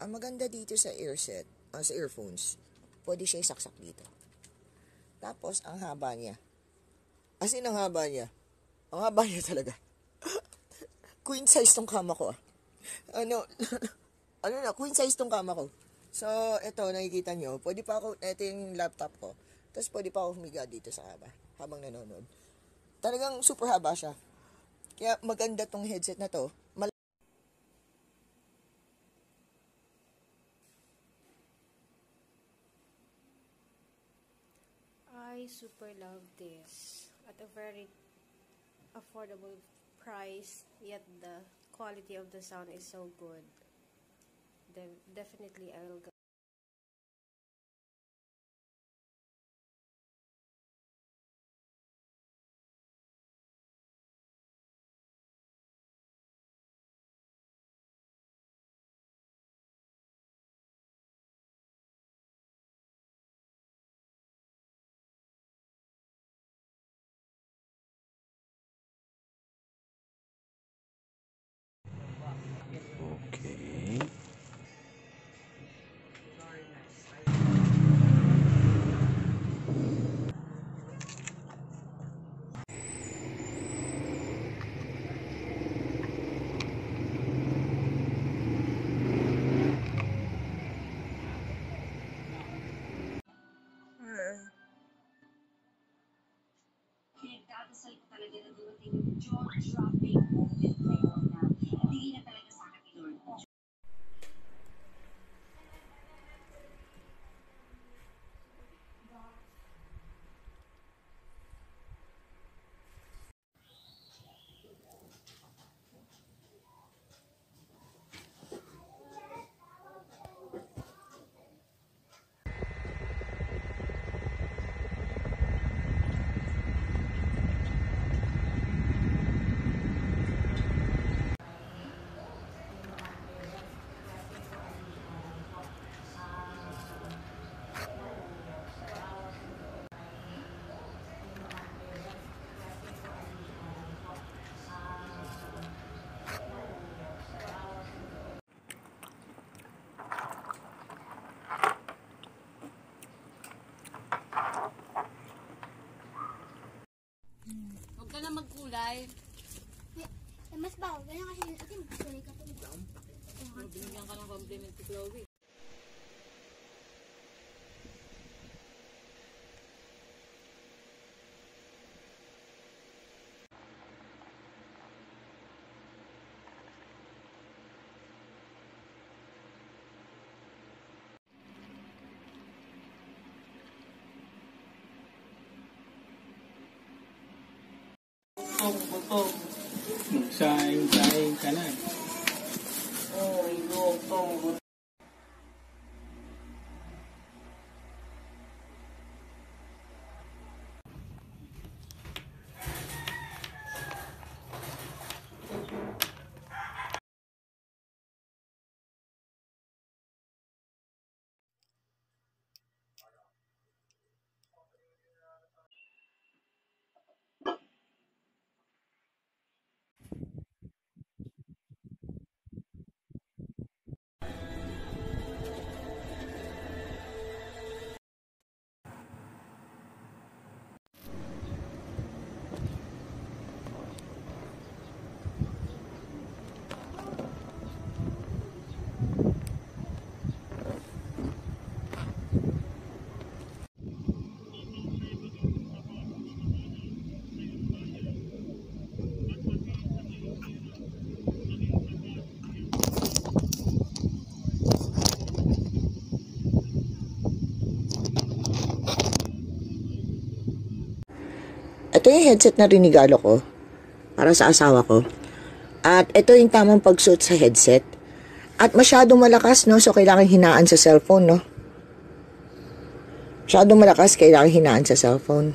Ang maganda dito sa earset, sa earphones, pwede siya isaksak dito. Tapos, ang haba niya. As in, ang haba niya. Ang haba niya talaga. Queen size tong kama ko. Queen size tong kama ko. So, ito, nakikita nyo, pwede pa ako, ito yung laptop ko. Tapos, pwede pa ako humiga dito sa kama habang nanonood. Talagang super haba siya. Kaya, maganda tong headset na to. I super love this at a very affordable price, yet the quality of the sound is so good. Definitely I will go. Okay. Pinagdadasal ko talaga na dumating yung jaw-dropping moment ngayon na hindi na talaga sa akin ni Lord. Huwag ka na magkulay. Mas bago, ganyan kasi magkulay ka ito. Binigyan ka ng compliment si Chloe. Magsaing-saing ka na. Ito yung headset na rinigalo ko para sa asawa ko. At ito yung tamang pagsuot sa headset. At masyadong malakas, no? So, kailangan hinaan sa cellphone, no? Masyadong malakas, kailangan hinaan sa cellphone.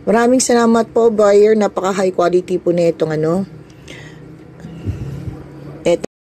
Maraming salamat po, buyer. Napaka high quality po na itong